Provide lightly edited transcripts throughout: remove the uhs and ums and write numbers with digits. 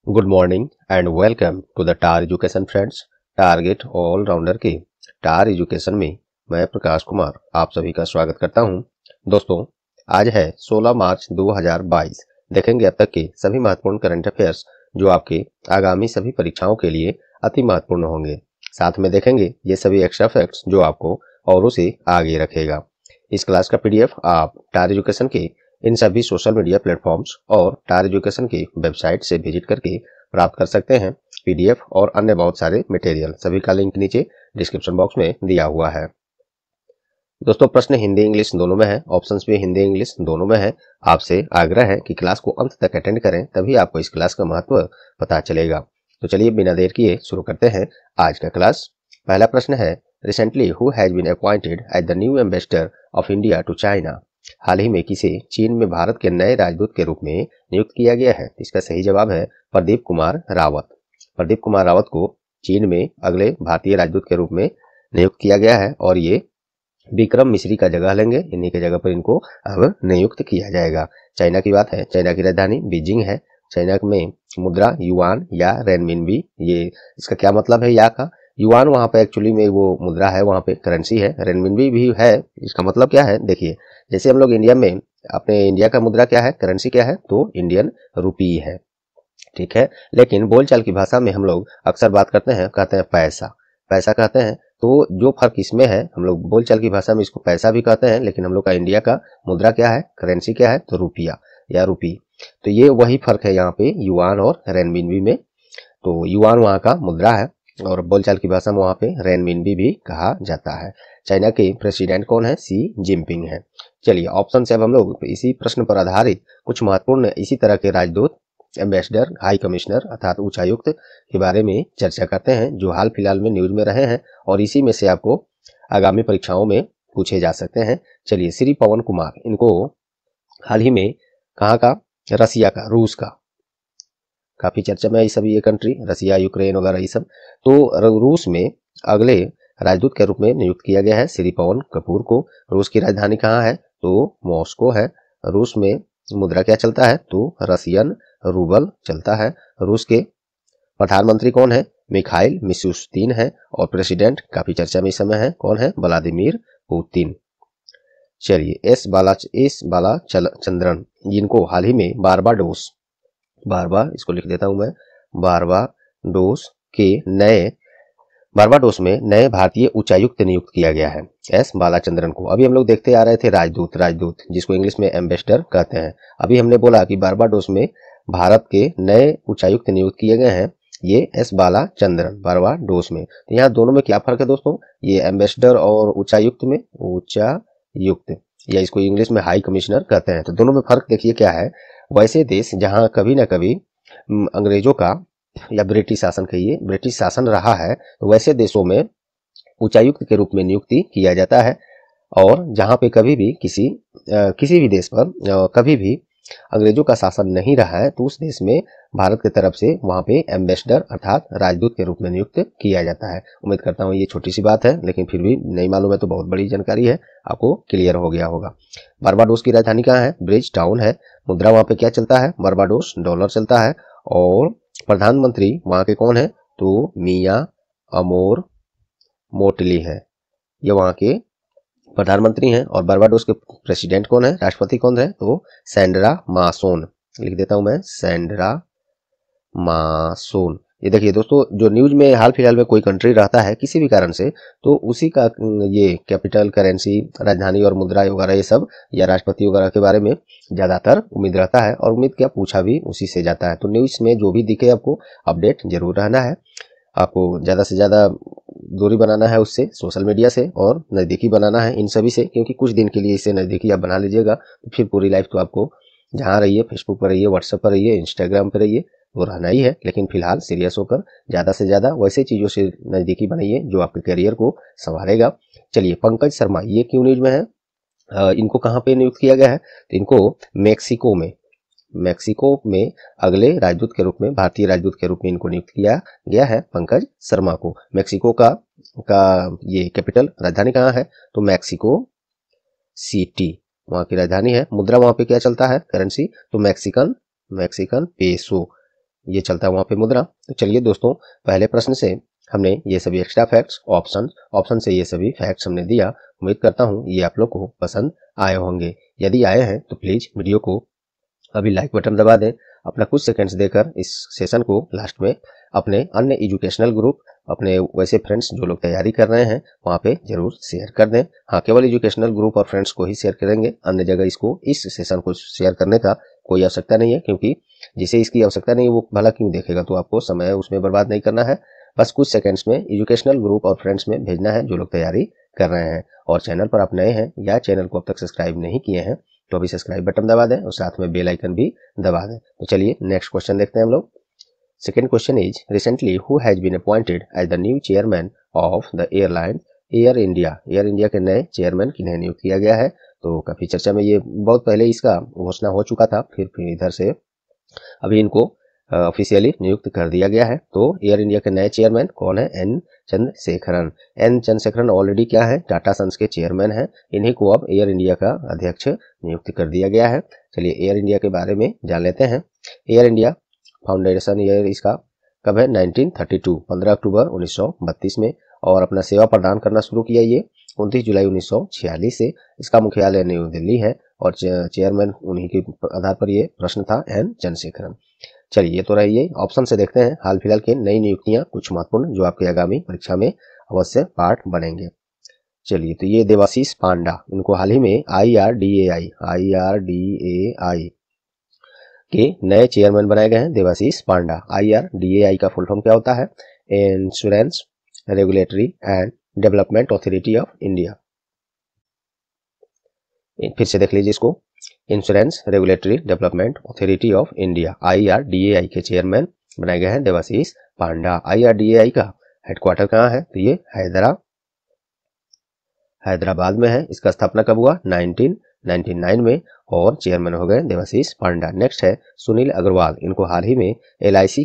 Good morning and welcome to the Tar education friends. Target allrounder के Tar education में मैं प्रकाश कुमार आप सभी का स्वागत करता हूं। दोस्तों, आज है 16 मार्च 2022। देखेंगे अब तक के सभी महत्वपूर्ण करंट अफेयर्स जो आपके आगामी सभी परीक्षाओं के लिए अति महत्वपूर्ण होंगे। साथ में देखेंगे ये सभी एक्स्ट्रा फैक्ट्स जो आपको औरों से आगे रखेगा। इस क्लास का पीडीएफ आप टार एजुकेशन के इन सभी सोशल मीडिया प्लेटफॉर्म्स और टार एजुकेशन की वेबसाइट से विजिट करके प्राप्त कर सकते हैं। पीडीएफ और अन्य बहुत सारे मटेरियल सभी का लिंक नीचे डिस्क्रिप्शन बॉक्स में दिया हुआ है। दोस्तों, प्रश्न हिंदी इंग्लिश दोनों में है, ऑप्शंस भी हिंदी इंग्लिश दोनों में है। आपसे आग्रह है कि क्लास को अंत तक अटेंड करें, तभी आपको इस क्लास का महत्व पता चलेगा। तो चलिए बिना देर किए शुरू करते हैं आज का क्लास। पहला प्रश्न है, recently who has been appointed as the new ambassador of India to China. हाल ही में किसे चीन में भारत के नए राजदूत के रूप में नियुक्त किया गया है। इसका सही जवाब है प्रदीप कुमार रावत। प्रदीप कुमार रावत को चीन में अगले भारतीय राजदूत के रूप में नियुक्त किया गया है और ये विक्रम मिश्री का जगह लेंगे। इन्हीं के जगह पर इनको अब नियुक्त किया जाएगा। चाइना की बात है, चाइना की राजधानी बीजिंग है। चाइना में मुद्रा युआन या रेनमिनबी, ये इसका क्या मतलब है या का। युआन वहां पे एक्चुअली में वो मुद्रा है, वहां पे करेंसी है। रेनमिनबी भी है, इसका मतलब क्या है देखिए, जैसे हम लोग इंडिया में अपने इंडिया का मुद्रा क्या है, करेंसी क्या है, तो इंडियन रुपी है, ठीक है। लेकिन बोलचाल की भाषा में हम लोग अक्सर बात करते हैं, कहते हैं पैसा, पैसा कहते हैं। तो जो फर्क इसमें है, हम लोग बोलचाल की भाषा में इसको पैसा भी कहते हैं, लेकिन हम लोग का इंडिया का मुद्रा क्या है, करेंसी क्या है, तो रुपया या रुपी। तो ये वही फर्क है यहाँ पे युआन और रेनमिनबी में। तो युआन वहाँ का मुद्रा है और बोलचाल की भाषा में वहाँ पे रेनमिनबी भी कहा जाता है। चाइना के प्रेसिडेंट कौन है, सी जिनपिंग है। चलिए ऑप्शन से अब हम लोग इसी प्रश्न पर आधारित कुछ महत्वपूर्ण इसी तरह के राजदूत, एम्बेसडर, हाई कमिश्नर अर्थात उच्चायुक्त के बारे में चर्चा करते हैं जो हाल फिलहाल में न्यूज में रहे हैं और इसी में से आपको आगामी परीक्षाओं में पूछे जा सकते हैं। चलिए, श्री पवन कुमार, इनको हाल ही में कहाँ का, रसिया का, रूस का, काफी चर्चा में ये सभी ये कंट्री, रसिया, यूक्रेन वगैरह ये सब। तो रूस में अगले राजदूत के रूप में नियुक्त किया गया है श्री पवन कपूर को। रूस की राजधानी कहाँ है, तो मॉस्को है। रूस में मुद्रा क्या चलता है, तो रसियन रूबल चलता है। रूस के प्रधानमंत्री कौन है, मिखाइल मिशुस्तिन है और प्रेसिडेंट काफी चर्चा में इस समय है, कौन है, व्लादिमीर पुतिन। चलिए, एस बाला चंद्रन, जिनको हाल ही में बारबाडोस, इसको लिख देता हूं मैं, बारबाडोस के नए, बारबाडोस में नए भारतीय उच्चायुक्त नियुक्त किया गया है, एस बालाचंद्रन को। अभी हम लोग देखते आ रहे थे राजदूत जिसको इंग्लिश में एम्बेसडर कहते हैं। अभी हमने बोला कि बारबाडोस में भारत के नए उच्चायुक्त नियुक्त किए गए हैं, ये एस बालाचंद्रन, बारबाडोस में। तो यहाँ दोनों में क्या फर्क है दोस्तों, ये एम्बेसडर और उच्चायुक्त में, उच्चायुक्त या इसको इंग्लिश में हाई कमिश्नर कहते हैं। तो दोनों में फर्क देखिए क्या है। वैसे देश जहां कभी ना कभी अंग्रेजों का या ब्रिटिश शासन कहिए, ब्रिटिश शासन रहा है, तो वैसे देशों में उच्चायुक्त के रूप में नियुक्ति किया जाता है। और जहां पे कभी भी किसी भी देश पर कभी भी अंग्रेजों का शासन नहीं रहा है, तो उस देश में भारत की तरफ से वहां पे एम्बेसडर अर्थात राजदूत के रूप में नियुक्त किया जाता है। उम्मीद करता हूँ ये छोटी सी बात है, लेकिन फिर भी नहीं मालूम है तो बहुत बड़ी जानकारी है, आपको क्लियर हो गया होगा। बारबाडोस की राजधानी कहाँ है, ब्रिज टाउन है। मुद्रा वहां पे क्या चलता है, बारबाडोस डॉलर चलता है। और प्रधानमंत्री वहां के कौन है, तो मिया अमोर मोटली है, ये वहां के प्रधानमंत्री हैं। और बारबाडोस के प्रेसिडेंट कौन है, राष्ट्रपति कौन है, तो सैंड्रा मासोन, लिख देता हूं मैं, सैंड्रा मासोन। ये देखिए दोस्तों, जो न्यूज में हाल फिलहाल में कोई कंट्री रहता है किसी भी कारण से, तो उसी का ये कैपिटल, करेंसी, राजधानी और मुद्रा वगैरह ये सब या राष्ट्रपति वगैरह के बारे में ज्यादातर उम्मीद रहता है और उम्मीद क्या पूछा भी उसी से जाता है। तो न्यूज में जो भी दिखे आपको अपडेट जरूर रहना है। आपको ज्यादा से ज्यादा दूरी बनाना है उससे, सोशल मीडिया से, और नजदीकी बनाना है इन सभी से, क्योंकि कुछ दिन के लिए इसे नजदीकी आप बना लीजिएगा तो फिर पूरी लाइफ तो आपको जहां रहिए, फेसबुक पर रहिए, व्हाट्सएप पर रहिए, इंस्टाग्राम पर रहिए, वो रहना ही है। लेकिन फिलहाल सीरियस होकर ज्यादा से ज्यादा वैसे चीजों से नजदीकी बनाइए जो आपके करियर को संवारेगा। चलिए, पंकज शर्मा, ये क्यों न्यूज में है, इनको कहाँ पे नियुक्त किया गया है, तो इनको मैक्सिको में अगले राजदूत के रूप में, भारतीय राजदूत के रूप में इनको नियुक्त किया गया है पंकज शर्मा को। मैक्सिको का ये कैपिटल, राजधानी कहाँ है, तो मैक्सिको सिटी वहां की राजधानी है। मुद्रा वहां पे क्या चलता है, करेंसी, तो मैक्सिकन पेसो, ये चलता है वहाँ पे मुद्रा। तो चलिए दोस्तों, पहले प्रश्न से हमने ये सभी एक्स्ट्रा फैक्ट्स, ऑप्शन से ये सभी फैक्ट्स हमने दिया। उम्मीद करता हूँ ये आप लोग को पसंद आए होंगे। यदि आए हैं तो प्लीज वीडियो को अभी लाइक बटन दबा दें। अपना कुछ सेकंड्स देकर इस सेशन को लास्ट में अपने अन्य एजुकेशनल ग्रुप, अपने वैसे फ्रेंड्स जो लोग तैयारी कर रहे हैं वहाँ पे जरूर शेयर कर दें। हाँ, केवल एजुकेशनल ग्रुप और फ्रेंड्स को ही शेयर करेंगे, अन्य जगह इस सेशन को शेयर करने का कोई आवश्यकता नहीं है, क्योंकि जिसे इसकी आवश्यकता नहीं है वो भला क्यों देखेगा। तो आपको समय उसमें बर्बाद नहीं करना है, बस कुछ सेकंड्स में एजुकेशनल ग्रुप और फ्रेंड्स में भेजना है जो लोग तैयारी कर रहे हैं। और चैनल पर आप नए हैं या चैनल को अब तक सब्सक्राइब नहीं किए हैं तो अभी सब्सक्राइब बटन दबा दें और साथ में बेल आइकन भी दबा दें। तो चलिए नेक्स्ट क्वेश्चन देखते हैं हम लोग। Second question is, recently who has been appointed as the new chairman of the airline Air India. Air India के नए चेयरमैन किन्हें नियुक्त किया गया है। तो काफी चर्चा में, ये बहुत पहले इसका घोषणा हो चुका था, फिर इधर से अभी इनको ऑफिशियली नियुक्त कर दिया गया है। तो एयर इंडिया के नए चेयरमैन कौन है? N Chandrasekaran. N Chandrasekaran already क्या है? टाटा सन्स के चेयरमैन हैं। इन्हीं को अब एयर इंडिया का अध्यक्ष नियुक्त कर दिया गया है। चलिए एयर इंडिया के बारे में जान लेते हैं। एयर इंडिया फाउंडेशन ईयर इसका कब है? 1932, 15 अक्टूबर 1932 में। और अपना सेवा प्रदान करना शुरू किया ये 29 जुलाई 1946 से। इसका मुख्यालय न्यू दिल्ली है और चेयरमैन उन्हीं के आधार पर ये प्रश्न था, एन चंद्रशेखरन। चलिए ये तो रही है। ऑप्शन से देखते हैं हाल फिलहाल के नई नियुक्तियां, कुछ महत्वपूर्ण जो आपके आगामी परीक्षा में अवश्य पार्ट बनेंगे। चलिए, तो ये देवाशीष पांडा, इनको हाल ही में IRDAI के नए चेयरमैन बनाए गए हैं। देवाशीष पांडा। IRDAI का फुल फॉर्म क्या होता है? Insurance regulatory and development authority of India. फिर से देख लीजिए इसको, insurance regulatory development authority of India, IRDAI के चेयरमैन बनाए गए हैं देवाशीष पांडा। IRDAI का हेडक्वार्टर कहाँ है? तो ये हैदराबाद में है। इसका स्थापना कब हुआ? 1999 में और चेयरमैन हो गए देवाशीष पांडा। नेक्स्ट है सुनील अग्रवाल। इनको हाल ही में LIC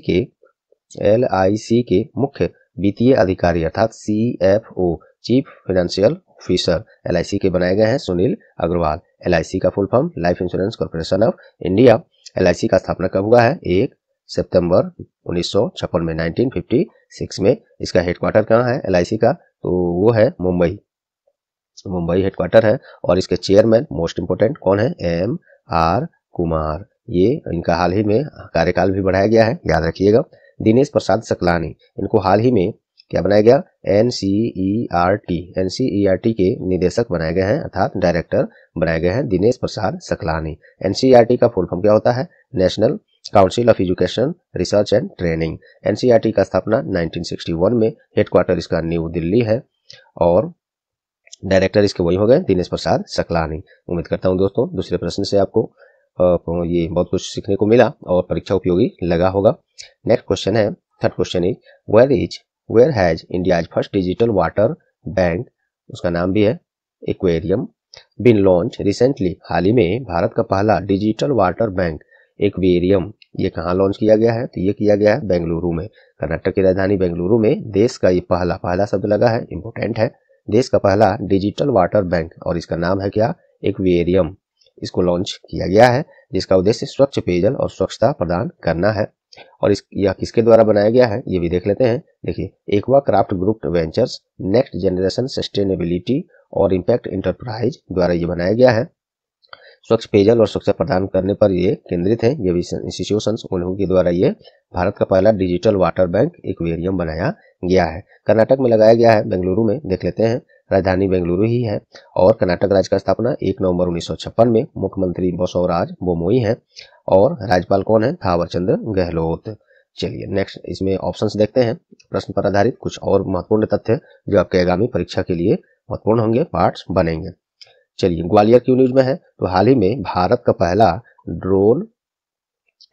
के मुख्य वित्तीय अधिकारी अर्थात CFO, chief financial officer LIC के बनाए गए हैं सुनील अग्रवाल। LIC का full form life insurance corporation of India. LIC का स्थापना कब हुआ है? 1 सितंबर 1956 में, 1956 में। इसका हेडक्वार्टर कहाँ है LIC का? तो वो है मुंबई हेडक्वार्टर है। और इसके चेयरमैन मोस्ट इंपोर्टेंट कौन है? MR कुमार। ये इनका हाल ही में कार्यकाल भी बढ़ाया गया है, याद रखिएगा। दिनेश प्रसाद सकलानी, इनको हाल ही में क्या बनाया गया? NCERT के निदेशक बनाए गए हैं अर्थात डायरेक्टर बनाए गए हैं दिनेश प्रसाद सकलानी। NCERT का फुल फॉर्म क्या होता है? National council of education research and training. NCERT का स्थापना 1961 में। हेडक्वार्टर इसका न्यू दिल्ली है और डायरेक्टर इसके वही हो गए दिनेश प्रसाद सकलानी। उम्मीद करता हूं दोस्तों दूसरे प्रश्न से आपको ये बहुत कुछ सीखने को मिला और परीक्षा उपयोगी लगा होगा। नेक्स्ट क्वेश्चन है, third question is, where has India's first digital water bank, उसका नाम भी है एक्वेरियम, बीन लॉन्च रिसेंटली। हाल ही में भारत का पहला डिजिटल वाटर बैंक एक्वेरियम, ये कहाँ लॉन्च किया गया है? तो ये किया गया है बेंगलुरु में, कर्नाटक की राजधानी बेंगलुरु में। देश का ये पहला शब्द लगा है, इंपोर्टेंट है, देश का पहला डिजिटल वाटर बैंक, और इसका नाम है क्या? एक्वेरियम। इसको लॉन्च किया गया है जिसका उद्देश्य स्वच्छ पेयजल और स्वच्छता प्रदान करना है। और यह किसके द्वारा बनाया गया है ये भी देख लेते हैं। देखिए, aqua craft group ventures, next generation sustainability और इम्पैक्ट इंटरप्राइज द्वारा ये बनाया गया है। स्वच्छ पेयजल और स्वच्छता प्रदान करने पर ये केंद्रित है। ये भी इंस्टीट्यूशंस उन्हों के द्वारा ये भारत का पहला डिजिटल वाटर बैंक एक्वेरियम बनाया गया है। कर्नाटक में लगाया गया है, बेंगलुरु में। देख लेते हैं, राजधानी बेंगलुरु ही है। और कर्नाटक राज्य का स्थापना 1 नवंबर 1956 में। मुख्यमंत्री बसवराज बोमोई है और राज्यपाल कौन है? थावरचंद गहलोत। चलिए नेक्स्ट, इसमें ऑप्शंस देखते हैं। प्रश्न पर आधारित कुछ और महत्वपूर्ण तथ्य जो आपके आगामी परीक्षा के लिए महत्वपूर्ण होंगे, पार्ट्स बनेंगे। चलिए, ग्वालियर क्यों न्यूज में है? तो हाल ही में भारत का पहला ड्रोन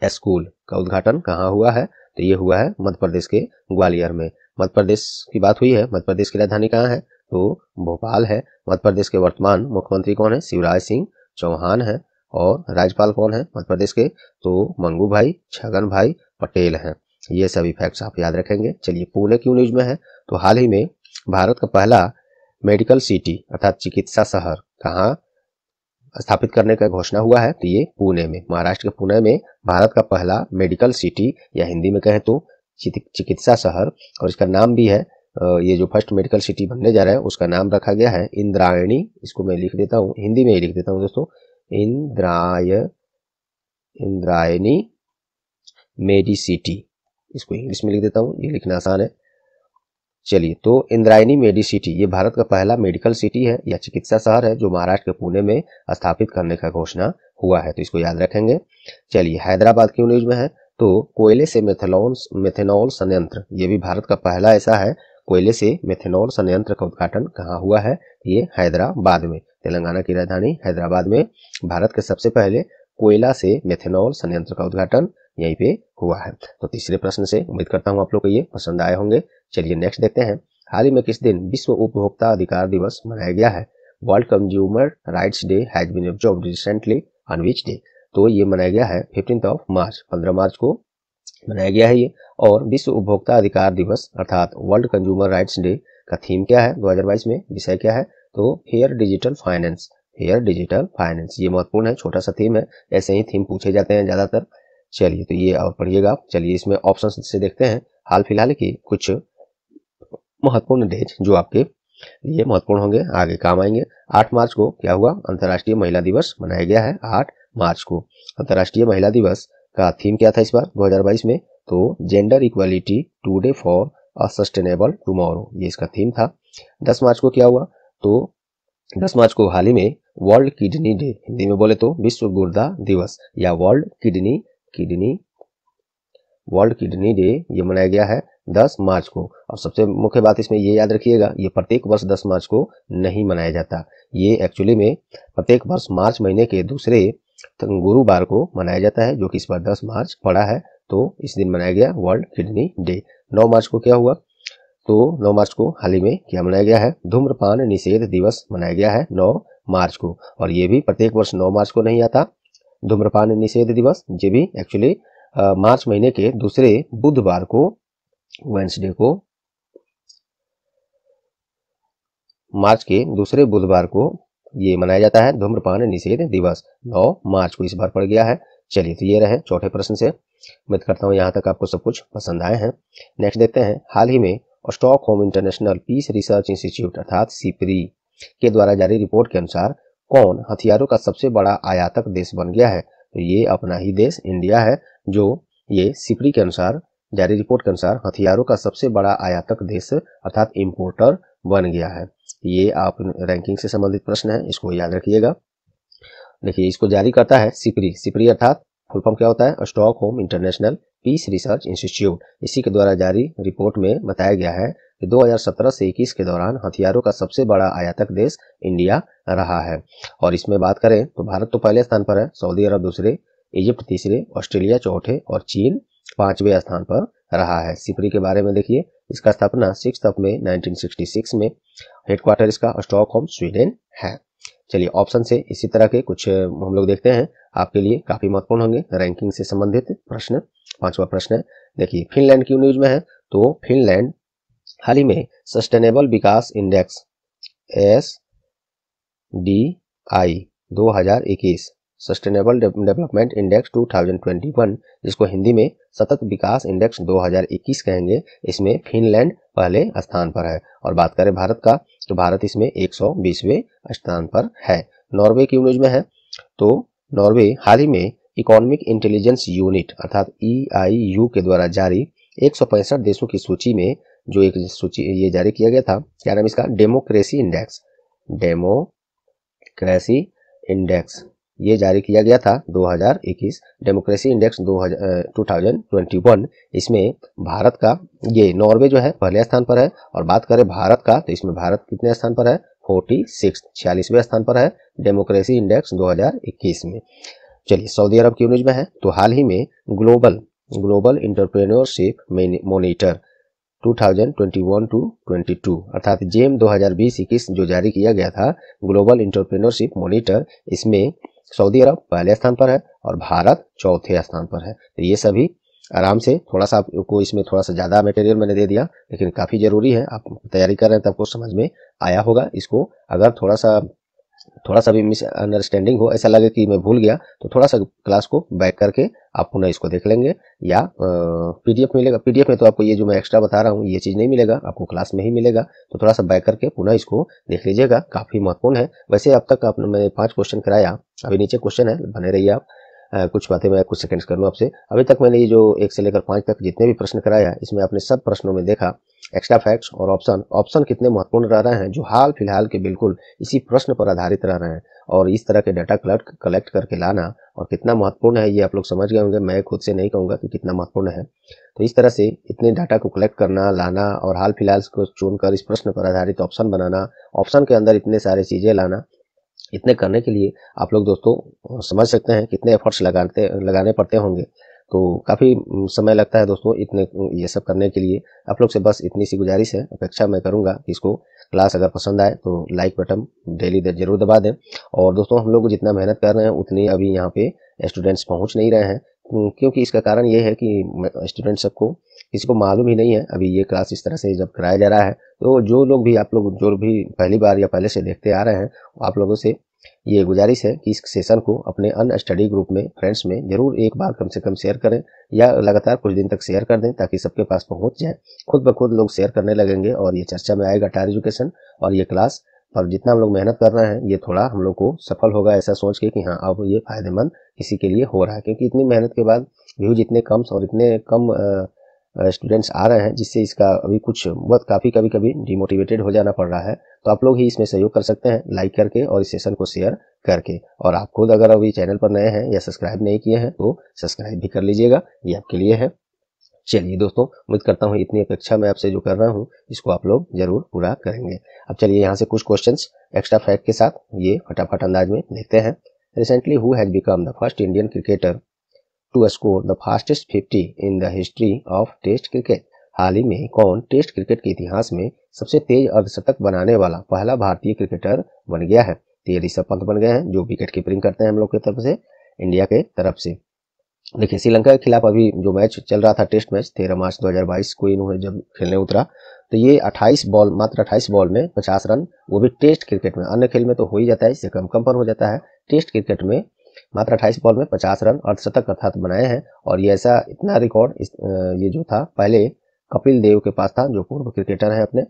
स्कूल का उद्घाटन कहाँ हुआ है? तो ये हुआ है मध्य प्रदेश के ग्वालियर में। मध्य प्रदेश की बात हुई है, मध्य प्रदेश की राजधानी कहाँ है? तो भोपाल है। मध्य प्रदेश के वर्तमान मुख्यमंत्री कौन है? शिवराज सिंह चौहान है। और राज्यपाल कौन है मध्य प्रदेश के? तो मंगू भाई छगन भाई पटेल हैं। ये सभी फैक्ट्स आप याद रखेंगे। चलिए, पुणे क्यों न्यूज में है? तो हाल ही में भारत का पहला मेडिकल सिटी अर्थात चिकित्सा शहर कहाँ स्थापित करने का घोषणा हुआ है, तो ये पुणे में, महाराष्ट्र के पुणे में भारत का पहला मेडिकल सिटी या हिंदी में कहें तो चिकित्सा शहर, और इसका नाम भी है, ये जो फर्स्ट मेडिकल सिटी बनने जा रहा है उसका नाम रखा गया है इंद्रायणी। इसको मैं लिख देता हूँ, हिंदी में ही लिख देता हूँ दोस्तों, इंद्रायणी मेडिसिटी। इसको इंग्लिश में लिख देता हूँ, ये लिखना आसान है। चलिए, तो इंद्रायणी मेडिसिटी ये भारत का पहला मेडिकल सिटी है या चिकित्सा शहर है जो महाराष्ट्र के पुणे में स्थापित करने का घोषणा हुआ है, तो इसको याद रखेंगे। चलिए, हैदराबाद क्यों न्यूज में है, तो कोयले से मेथेनॉल संयंत्र, ये भी भारत का पहला ऐसा है। कोयले से मेथेनॉल संयंत्र का उद्घाटन कहाँ हुआ है, ये हैदराबाद में, तेलंगाना की राजधानी हैदराबाद में भारत के सबसे पहले कोयला से मेथेनॉल संयंत्र का उद्घाटन यहीं पे हुआ है। तो तीसरे प्रश्न से उम्मीद करता हूँ आप लोग को ये पसंद आए होंगे। चलिए नेक्स्ट देखते हैं, हाल ही में किस दिन विश्व उपभोक्ता अधिकार दिवस मनाया गया है। World consumer rights day has been observed recently on which day, तो ये मनाया गया है 15 मार्च, 15 मार्च को मनाया गया है ये। और विश्व उपभोक्ता अधिकार दिवस अर्थात वर्ल्ड कंज्यूमर राइट्स डे का थीम क्या है 2022 में, विषय क्या है, तो fair digital finance, fair digital finance. ये महत्वपूर्ण है, छोटा सा थीम है, ऐसे ही थीम पूछे जाते हैं ज्यादातर। चलिए, तो ये और पढ़िएगा। चलिए, इसमें ऑप्शन से देखते हैं हाल फिलहाल की कुछ महत्वपूर्ण डेज जो आपके लिए महत्वपूर्ण होंगे, आगे काम आएंगे। 8 मार्च को क्या हुआ, अंतर्राष्ट्रीय महिला दिवस मनाया गया है 8 मार्च को। अंतर्राष्ट्रीय महिला दिवस का थीम क्या था इस बार 2022 में, तो gender equality today for a sustainable tomorrow, ये इसका थीम था। 10 मार्च को क्या हुआ, तो 10 मार्च को हाल ही में वर्ल्ड किडनी डे, हिंदी में बोले तो विश्व गुर्दा दिवस या वर्ल्ड किडनी डे ये मनाया गया है 10 मार्च को। और सबसे मुख्य बात इसमें ये याद रखिएगा, ये प्रत्येक वर्ष 10 मार्च को नहीं मनाया जाता, ये एक्चुअली में प्रत्येक वर्ष मार्च महीने के दूसरे गुरुवार को मनाया जाता है, जो कि इस बार 10 मार्च पड़ा है, तो इस दिन मनाया गया वर्ल्ड किडनी डे। 9 मार्च को क्या हुआ, तो 9 मार्च को हाल ही में क्या मनाया गया है, धूम्रपान निषेध दिवस मनाया गया है 9 मार्च को। और ये भी प्रत्येक वर्ष 9 मार्च को नहीं आता धूम्रपान निषेध दिवस, ये भी एक्चुअली मार्च महीने के दूसरे बुधवार को, वेडनेसडे को, मार्च के दूसरे बुधवार को ये मनाया जाता है धूम्रपान निषेध दिवस, 9 मार्च को इस बार पड़ गया है। चलिए, तो ये रहे चौथे प्रश्न से, उम्मीद करता हूँ यहाँ तक आपको सब कुछ पसंद आए हैं। नेक्स्ट देखते हैं, हाल ही में Stockholm international peace research institute अर्थात सिपरी के द्वारा जारी रिपोर्ट के अनुसार कौन हथियारों का सबसे बड़ा आयातक देश बन गया है, तो ये अपना ही देश इंडिया है, जो ये सिपरी के अनुसार जारी रिपोर्ट के अनुसार हथियारों का सबसे बड़ा आयातक देश अर्थात इंपोर्टर बन गया है। ये आप रैंकिंग से संबंधित प्रश्न है, इसको याद रखिएगा। देखिए, इसको जारी करता है सिपरी, सिपरी अर्थात फुल फॉर्म क्या होता है, Stockholm international peace research institute. इसी के द्वारा जारी रिपोर्ट में बताया गया है कि 2017 से 21 के दौरान हथियारों का सबसे बड़ा आयातक देश इंडिया रहा है। और इसमें बात करें तो भारत तो पहले स्थान पर है, सऊदी अरब दूसरे, इजिप्ट तीसरे, ऑस्ट्रेलिया चौथे और चीन 5वें स्थान पर रहा है। सिपरी के बारे में देखिए, इसका स्थापना 6 मई 1966 में, हेडक्वार्टर इसका स्टॉकहोम स्वीडन है। चलिए, ऑप्शन से इसी तरह के कुछ हम लोग देखते हैं, आपके लिए काफी महत्वपूर्ण होंगे रैंकिंग से संबंधित प्रश्न। 5वां प्रश्न है, देखिए फिनलैंड क्यों न्यूज में है, तो फिनलैंड हाल ही में सस्टेनेबल विकास index SDI 2021, sustainable development index 2021, जिसको हिंदी में सतत विकास इंडेक्स 2021 कहेंगे, इसमें फिनलैंड पहले स्थान पर है। और बात करें भारत का, तो भारत इसमें 120वें स्थान पर है। नॉर्वे की न्यूज में है, तो नॉर्वे हाल ही में इकोनॉमिक इंटेलिजेंस यूनिट अर्थात EIU के द्वारा जारी 165 देशों की सूची में जो एक सूची ये जारी किया गया था, क्या नाम इसका, डेमोक्रेसी इंडेक्स ये जारी किया गया था 2021, डेमोक्रेसी इंडेक्स 2021। इसमें भारत का ये नॉर्वे जो है पहले स्थान पर है। और बात करें भारत का, तो इसमें भारत कितने स्थान पर है, 46वें स्थान पर है डेमोक्रेसी इंडेक्स 2021 में। चलिए, सऊदी अरब की न्यूज में है, तो हाल ही में ग्लोबल एंटरप्रेन्योरशिप मॉनिटर 2021-22 अर्थात जेम 2020-21 जो जारी किया गया था, ग्लोबल एंटरप्रेन्योरशिप मॉनिटर, इसमें सऊदी अरब पहले स्थान पर है और भारत चौथे स्थान पर है। तो ये सभी आराम से, थोड़ा सा आपको इसमें थोड़ा सा ज़्यादा मटेरियल मैंने दे दिया, लेकिन काफ़ी ज़रूरी है, आप तैयारी कर रहे हैं तो आपको समझ में आया होगा। इसको अगर थोड़ा सा थोड़ा सा भी मिस अंडरस्टैंडिंग हो, ऐसा लगे कि मैं भूल गया, तो थोड़ा सा क्लास को बैक करके आप पुनः इसको देख लेंगे, या पीडीएफ मिलेगा। पीडीएफ में तो आपको ये जो मैं एक्स्ट्रा बता रहा हूँ ये चीज़ नहीं मिलेगा, आपको क्लास में ही मिलेगा। तो थोड़ा सा बैक करके पुनः इसको देख लीजिएगा, काफ़ी महत्वपूर्ण है। वैसे अब तक आपने मैंने 5 क्वेश्चन कराया, अभी नीचे क्वेश्चन है, बने रहिए आप। कुछ बातें मैं कुछ सेकंड्स कर लूँ आपसे। अभी तक मैंने ये जो 1 से लेकर 5 तक जितने भी प्रश्न कराया, इसमें आपने सब प्रश्नों में देखा एक्स्ट्रा फैक्ट्स और ऑप्शन कितने महत्वपूर्ण रह रहे हैं, जो हाल फिलहाल के बिल्कुल इसी प्रश्न पर आधारित रह रहे हैं। और इस तरह के डाटा कलेक्ट करके लाना और कितना महत्वपूर्ण है ये आप लोग समझ गए होंगे। मैं खुद से नहीं कहूँगा कि कितना महत्वपूर्ण है। तो इस तरह से इतने डाटा को कलेक्ट करना, लाना और हाल फिलहाल को चुनकर इस प्रश्न पर आधारित ऑप्शन बनाना, ऑप्शन के अंदर इतने सारे चीज़ें लाना, इतने करने के लिए आप लोग दोस्तों समझ सकते हैं कितने एफर्ट्स लगाने पड़ते होंगे। तो काफ़ी समय लगता है दोस्तों इतने ये सब करने के लिए। आप लोग से बस इतनी सी गुजारिश है, अपेक्षा मैं करूंगा कि इसको क्लास अगर पसंद आए तो लाइक बटन डेली जरूर दबा दें। और दोस्तों हम लोग जितना मेहनत कर रहे हैं उतनी अभी यहाँ पे स्टूडेंट्स पहुँच नहीं रहे हैं, क्योंकि इसका कारण ये है कि स्टूडेंट सबको किसी को मालूम ही नहीं है अभी ये क्लास इस तरह से जब कराया जा रहा है। तो जो लोग भी आप लोग जो भी पहली बार या पहले से देखते आ रहे हैं, आप लोगों से ये गुजारिश है कि इस सेशन को अपने अन्य स्टडी ग्रुप में, फ्रेंड्स में जरूर एक बार कम से कम शेयर करें, या लगातार कुछ दिन तक शेयर कर दें ताकि सबके पास पहुंच जाए। खुद ब खुद लोग शेयर करने लगेंगे और ये चर्चा में आएगा टार एजुकेशन और ये क्लास। और जितना हम लोग मेहनत कर रहे हैं ये थोड़ा हम लोग को सफल होगा ऐसा सोच के कि हाँ अब ये फायदेमंद किसी के लिए हो रहा है, क्योंकि इतनी मेहनत के बाद व्यूज इतने कम और इतने कम स्टूडेंट्स आ रहे हैं, जिससे इसका अभी कुछ बहुत काफ़ी कभी कभी डिमोटिवेटेड हो जाना पड़ रहा है। तो आप लोग ही इसमें सहयोग कर सकते हैं लाइक करके और इस सेशन को शेयर करके। और आप खुद अगर अभी चैनल पर नए हैं या सब्सक्राइब नहीं किए हैं तो सब्सक्राइब भी कर लीजिएगा, ये आपके लिए है। चलिए दोस्तों, उम्मीद करता हूँ इतनी अपेक्षा मैं आपसे जो कर रहा हूँ इसको आप लोग जरूर पूरा करेंगे। अब चलिए यहाँ से कुछ क्वेश्चंस एक्स्ट्रा फैक्ट के साथ ये फटाफट अंदाज में देखते हैं। Recently who has become the first Indian cricketer to score the fastest 50 in the history of test cricket? हाल ही में कौन टेस्ट क्रिकेट के इतिहास में सबसे तेज अर्धशतक बनाने वाला पहला भारतीय क्रिकेटर बन गया है? तो ये ऋषभ पंत बन गए हैं, जो विकेट कीपिंग करते हैं हम लोग की तरफ से, इंडिया के तरफ से। देखिए श्रीलंका के खिलाफ अभी जो मैच चल रहा था, टेस्ट मैच 13 मार्च 2022 को इन्होंने जब खेलने उतरा, तो ये मात्र 28 बॉल में 50 रन, वो भी टेस्ट क्रिकेट में। अन्य खेल में तो हो ही जाता है, इससे कम पर हो जाता है। टेस्ट क्रिकेट में मात्र 28 बॉल में 50 रन अर्धशतक अर्थात बनाए हैं। और ये ऐसा इतना रिकॉर्ड ये जो था पहले कपिल देव के पास था, जो पूर्व क्रिकेटर है अपने,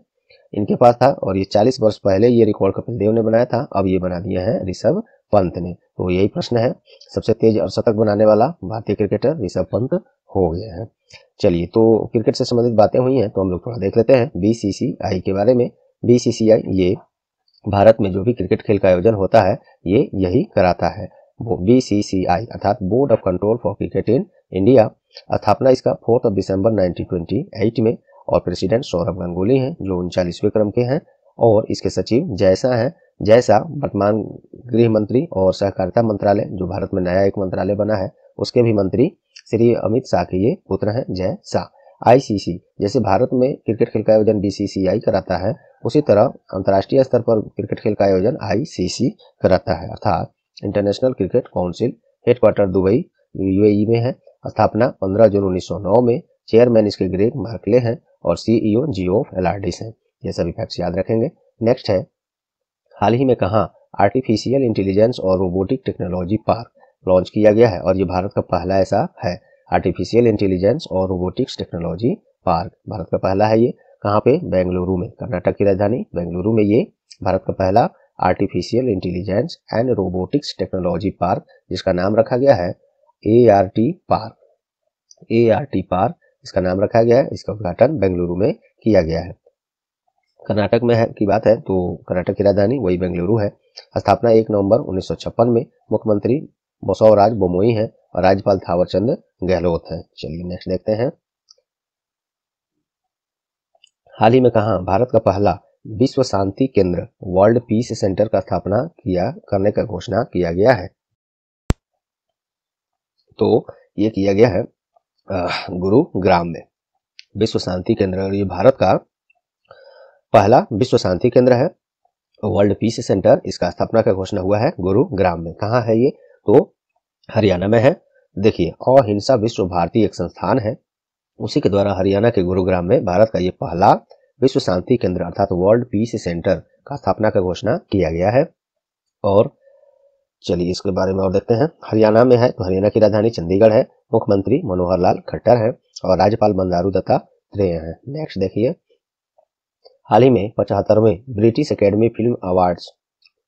इनके पास था। और ये 40 वर्ष पहले ये रिकॉर्ड कपिल देव ने बनाया था, अब ये बना दिया है ऋषभ पंत ने। तो यही प्रश्न है, सबसे तेज अर्धशतक बनाने वाला भारतीय क्रिकेटर ऋषभ पंत हो गया है। चलिए, तो क्रिकेट से संबंधित बातें हुई हैं तो हम लोग थोड़ा देख लेते हैं बीसीसीआई के बारे में। बीसीसीआई ये भारत में जो भी क्रिकेट खेल का आयोजन होता है ये यही कराता है। बीसीसीआई अर्थात board of control for cricket in India. स्थापना इसका 4 दिसंबर 1928 में, और प्रेसिडेंट सौरभ गांगुली हैं जो 39वें क्रम के हैं। और इसके सचिव जयसा हैं। जयसा वर्तमान गृह मंत्री और सहकारिता मंत्रालय, जो भारत में नया एक मंत्रालय बना है, उसके भी मंत्री श्री अमित शाह के ये पुत्र हैं जयसा। आईसीसी, जैसे भारत में क्रिकेट खेल का आयोजन बीसीसीआई कराता है, उसी तरह अंतर्राष्ट्रीय स्तर पर क्रिकेट खेल का आयोजन आईसीसी कराता है, अर्थात international cricket council. Headquarter Dubai UAE में है। स्थापना 15 जून 1909 में। चेयरमैन इसके ग्रेग मार्कले हैं और सीईओ जियोफ एलार्डिस हैं। ये सभी फैक्ट्स याद रखेंगे। नेक्स्ट है, हाल ही में कहाँ आर्टिफिशियल इंटेलिजेंस और रोबोटिक टेक्नोलॉजी पार्क लॉन्च किया गया है? और ये भारत का पहला ऐसा है, आर्टिफिशियल इंटेलिजेंस और रोबोटिक्स टेक्नोलॉजी पार्क भारत का पहला है। ये कहाँ पे? बेंगलुरु में, कर्नाटक की राजधानी बेंगलुरु में ये भारत का पहला artificial intelligence and robotics technology park, जिसका नाम रखा गया है एआरटी पार्क। एआरटी पार्क इसका नाम रखा गया है। इसका उद्घाटन बेंगलुरु में किया गया है। कर्नाटक में है की बात है तो कर्नाटक की राजधानी वही बेंगलुरु है। स्थापना 1 नवंबर 1956 में। मुख्यमंत्री बसवराज बोमोई है और राज्यपाल थावरचंद गहलोत है। चलिए नेक्स्ट देखते हैं। हाल ही में कहा भारत का पहला विश्व शांति केंद्र वर्ल्ड पीस सेंटर का स्थापना करने का घोषणा किया गया है? तो ये किया गया है गुरुग्राम में, विश्व शांति केंद्र। ये भारत का पहला विश्व शांति केंद्र है, वर्ल्ड पीस सेंटर। इसका स्थापना का घोषणा हुआ है गुरुग्राम में। कहाँ है ये? तो हरियाणा में है। देखिए, अहिंसा विश्व भारती एक संस्थान है, उसी के द्वारा हरियाणा के गुरुग्राम में भारत का ये पहला विश्व शांति केंद्र अर्थात वर्ल्ड पीस सेंटर का स्थापना का घोषणा किया गया है। और चलिए इसके बारे में और देखते हैं। हरियाणा में है तो हरियाणा की राजधानी चंडीगढ़ है, मुख्यमंत्री मनोहर लाल खट्टर है और राज्यपाल बंडारू दत्तात्रेय हैं। नेक्स्ट देखिए, हाल ही में 75वें ब्रिटिश एकेडमी फिल्म अवार्ड्स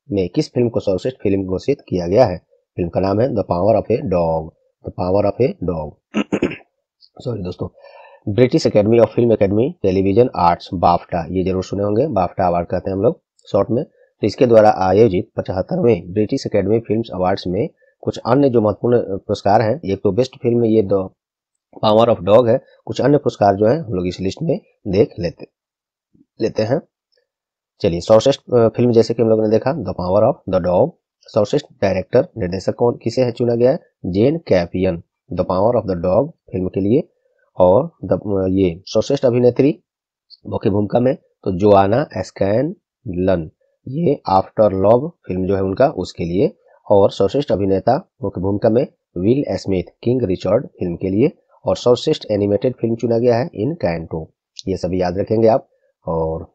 में किस फिल्म को सर्वश्रेष्ठ फिल्म घोषित किया गया है? फिल्म का नाम है the power of a dog. The power of a dog sorry दोस्तों, British Academy of Film Academy Television Arts, BAFTA, ये जरूर सुने होंगे, बाफ्टा अवार्ड कहते हैं हम लोग शॉर्ट में। तो इसके द्वारा आयोजित 75वें ब्रिटिश एकेडमी फिल्म अवार्ड्स में कुछ अन्य जो महत्वपूर्ण पुरस्कार हैं, एक तो बेस्ट फिल्म में ये द पावर ऑफ डॉग है, कुछ अन्य पुरस्कार जो है हम लोग इस लिस्ट में देख लेते हैं। चलिए, सर्वश्रेष्ठ फिल्म जैसे कि हम लोगों ने देखा the power of the dog. सर्वश्रेष्ठ डायरेक्टर निर्देशक कौन किसे है चुना गया है? Jane Campion, the power of the dog film के लिए। और ये सर्वश्रेष्ठ अभिनेत्री मुख्य भूमिका में तो जोआना स्कैनलन, ये आफ्टर लव फिल्म जो है उनका उसके लिए। और सर्वश्रेष्ठ अभिनेता मुख्य भूमिका में will Smith, king Richard film के लिए। और सर्वश्रेष्ठ एनिमेटेड फिल्म चुना गया है इनकैंटो। ये सभी याद रखेंगे आप। और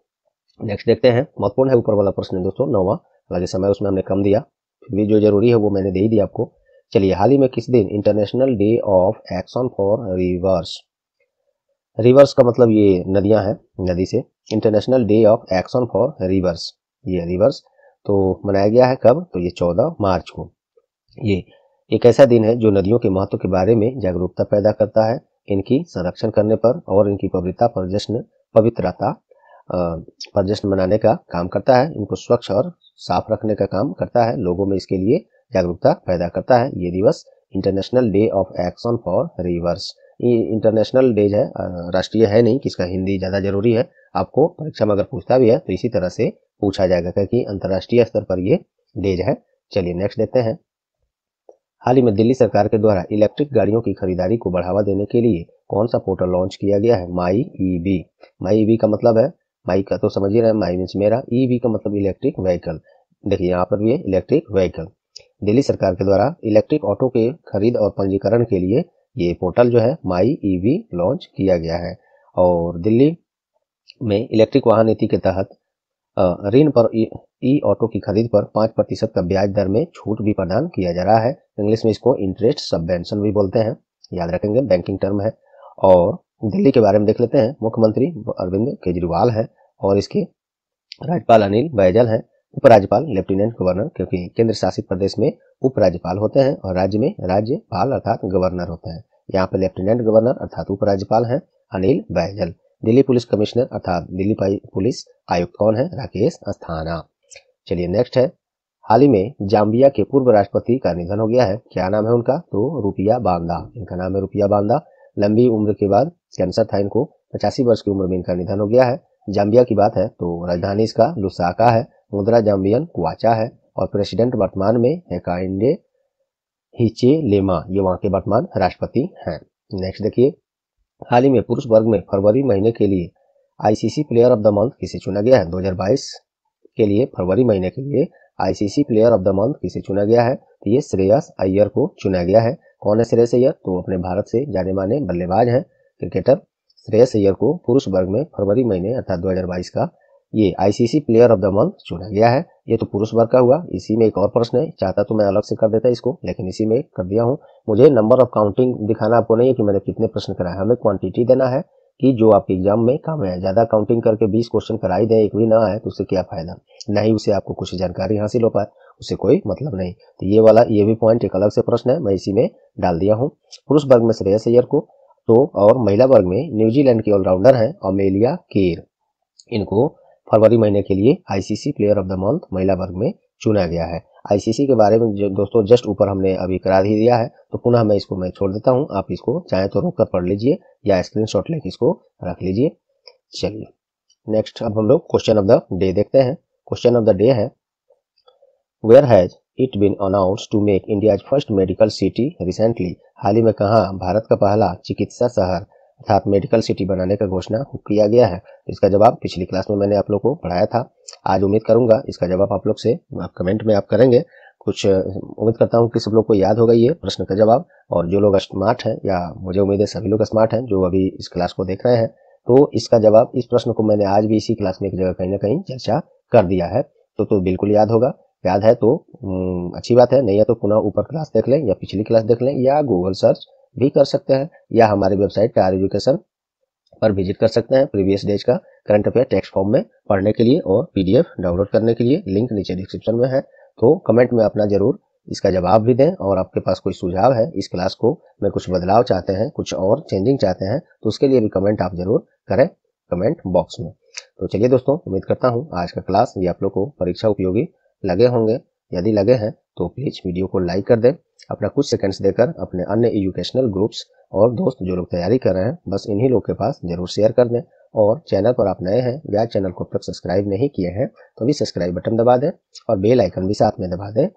नेक्स्ट देखते हैं, महत्वपूर्ण है ऊपर वाला प्रश्न दोस्तों, 9वां, हालांकि समय उसमें हमने कम दिया, फिर भी जो जरूरी है वो मैंने दे ही दिया आपको। चलिए, हाल ही में किस दिन international day of action for reverse, reverse का मतलब ये नदियां हैं, नदी से, international day of action for reverse, ये रिवर्स तो मनाया गया है कब? तो ये 14 मार्च को। ये एक ऐसा दिन है जो नदियों के महत्व के बारे में जागरूकता पैदा करता है, इनकी संरक्षण करने पर और इनकी पवित्रता पर जश्न मनाने का काम करता है, इनको स्वच्छ और साफ रखने का काम करता है, लोगों में इसके लिए जागरूकता पैदा करता है ये दिवस, international day of action for reverse. ये इंटरनेशनल डे है, राष्ट्रीय है नहीं कि इसका हिंदी ज़्यादा जरूरी है, आपको परीक्षा में अगर पूछता भी है तो इसी तरह से पूछा जाएगा क्योंकि अंतर्राष्ट्रीय स्तर पर ये डेज है। चलिए नेक्स्ट देखते हैं, हाल ही में दिल्ली सरकार के द्वारा इलेक्ट्रिक गाड़ियों की खरीदारी को बढ़ावा देने के लिए कौन सा पोर्टल लॉन्च किया गया है? माई ईवी। माई ईवी का मतलब है, माई का तो समझ ही रहे हैं, माई मीन्स मेरा, ईवी का मतलब इलेक्ट्रिक व्हीकल। देखिए यहाँ पर भी है इलेक्ट्रिक व्हीकल। दिल्ली सरकार के द्वारा इलेक्ट्रिक ऑटो के खरीद और पंजीकरण के लिए ये पोर्टल जो है माई ईवी लॉन्च किया गया है। और दिल्ली में इलेक्ट्रिक वाहन नीति के तहत ऋण पर ई ऑटो की खरीद पर 5% का ब्याज दर में छूट भी प्रदान किया जा रहा है। इंग्लिश में इसको इंटरेस्ट सबवेंशन भी बोलते हैं, याद रखेंगे, बैंकिंग टर्म है। और दिल्ली के बारे में देख लेते हैं, मुख्यमंत्री अरविंद केजरीवाल है और इसके राज्यपाल अनिल बैजल हैं, उपराज्यपाल लेफ्टिनेंट गवर्नर, क्योंकि केंद्र शासित प्रदेश में उपराज्यपाल होते हैं और राज्य में राज्यपाल अर्थात गवर्नर होते हैं। यहाँ पे लेफ्टिनेंट गवर्नर अर्थात उपराज्यपाल हैं अनिल बैजल। दिल्ली पुलिस कमिश्नर अर्थात दिल्ली पुलिस आयुक्त कौन है? राकेश अस्थाना। चलिए नेक्स्ट है, हाल ही में जाम्बिया के पूर्व राष्ट्रपति का निधन हो गया है, क्या नाम है उनका? तो रुपिया बांदा, इनका नाम है रुपिया बांदा। लंबी उम्र के बाद कैंसर था इनको, 85 वर्ष की उम्र में इनका निधन हो गया है। जाम्बिया की बात है तो राजधानी इसका लुसाका है, मुद्रा जाम्बियन क्वाचा है और प्रेसिडेंट वर्तमान में हेकाइंडे हिचेलेमा, ये वहां के वर्तमान राष्ट्रपति हैं। नेक्स्ट देखिए, हाल ही में पुरुष वर्ग में फरवरी महीने के लिए ICC player of the month किसे चुना गया है? 2022 के लिए फरवरी महीने के लिए ICC player of the month किसे चुना गया है? तो ये श्रेयस अय्यर को चुना गया है। कौन है श्रेयस अय्यर? तो अपने भारत से जाने माने बल्लेबाज हैं, क्रिकेटर श्रेयस अय्यर को पुरुष वर्ग में फरवरी महीने अर्थात 2022 का ये ICC player of the month चुना गया है। ये तो पुरुष वर्ग का हुआ। इसी में एक और प्रश्न है, चाहता तो मैं अलग से कर देता इसको, लेकिन इसी में कर दिया हूँ। मुझे नंबर ऑफ काउंटिंग दिखाना आपको नहीं है कि मैंने कितने प्रश्न कराए, हमें क्वांटिटी देना है कि जो आपके एग्जाम में काम है। ज्यादा काउंटिंग करके 20 क्वेश्चन कराई दे, एक भी ना आए तो उससे क्या फायदा, नहीं उससे आपको कुछ जानकारी हासिल हो पाए, उससे कोई मतलब नहीं। तो ये वाला ये भी पॉइंट एक अलग से प्रश्न है, मैं इसी में डाल दिया हूँ। पुरुष वर्ग में श्रेयस अय्यर को तो, और महिला वर्ग में न्यूजीलैंड की ऑलराउंडर है अमेलिया केर, इनको फरवरी महीने के लिए ICC player of the month महिला वर्ग में चुना गया है। आईसीसी के बारे में जो दोस्तों जस्ट ऊपर हमने अभी करा ही दिया है, तो पुनः मैं छोड़ देता हूं, आप इसको चाहे तो रोक कर पढ़ लीजिए या स्क्रीनशॉट लेके इसको रख लीजिए। चलिए नेक्स्ट अब हम लोग क्वेश्चन ऑफ द डे देखते हैं। क्वेश्चन ऑफ द डे है, where has it been announced to make India's first medical city recently? हाल ही में कहा भारत का पहला चिकित्सा शहर अर्थात मेडिकल सिटी बनाने का घोषणा किया गया है? इसका जवाब पिछली क्लास में मैंने आप लोग को पढ़ाया था। आज उम्मीद करूंगा इसका जवाब आप लोग से आप कमेंट में आप करेंगे, कुछ उम्मीद करता हूं कि सब लोग को याद होगा ये प्रश्न का जवाब। और जो लोग स्मार्ट हैं, या मुझे उम्मीद है सभी लोग स्मार्ट हैं जो अभी इस क्लास को देख रहे हैं, तो इसका जवाब, इस प्रश्न को मैंने आज भी इसी क्लास में एक जगह कहीं ना कहीं चर्चा कर दिया है, तो बिल्कुल याद होगा। याद है तो अच्छी बात है, नहीं है तो पुनः ऊपर क्लास देख लें या पिछली क्लास देख लें या गूगल सर्च भी कर सकते हैं या हमारी वेबसाइट टार एजुकेशन पर विजिट कर सकते हैं प्रीवियस डेज का करंट अफेयर टेक्स्ट फॉर्म में पढ़ने के लिए और पीडीएफ डाउनलोड करने के लिए। लिंक नीचे डिस्क्रिप्शन में है, तो कमेंट में अपना जरूर इसका जवाब भी दें। और आपके पास कोई सुझाव है इस क्लास को में कुछ बदलाव चाहते हैं, कुछ और चेंजिंग चाहते हैं, तो उसके लिए भी कमेंट आप जरूर करें कमेंट बॉक्स में। तो चलिए दोस्तों, उम्मीद करता हूँ आज का क्लास ये आप लोग को परीक्षा उपयोगी लगे होंगे। यदि लगे हैं तो प्लीज वीडियो को लाइक कर दें, अपना कुछ सेकंड्स देकर अपने अन्य एजुकेशनल ग्रुप्स और दोस्त जो लोग तैयारी कर रहे हैं बस इन्हीं लोग के पास जरूर शेयर कर दें। और चैनल पर आप नए हैं या चैनल को अब तक सब्सक्राइब नहीं किए हैं तो भी सब्सक्राइब बटन दबा दें और बेल आइकन भी साथ में दबा दें।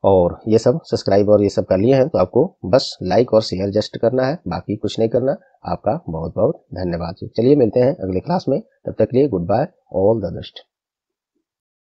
और ये सब सब्सक्राइब और ये सब कर लिए हैं तो आपको बस लाइक और शेयर जस्ट करना है, बाकी कुछ नहीं करना। आपका बहुत बहुत धन्यवाद। चलिए मिलते हैं अगले क्लास में, तब तक के लिए goodbye, all the best.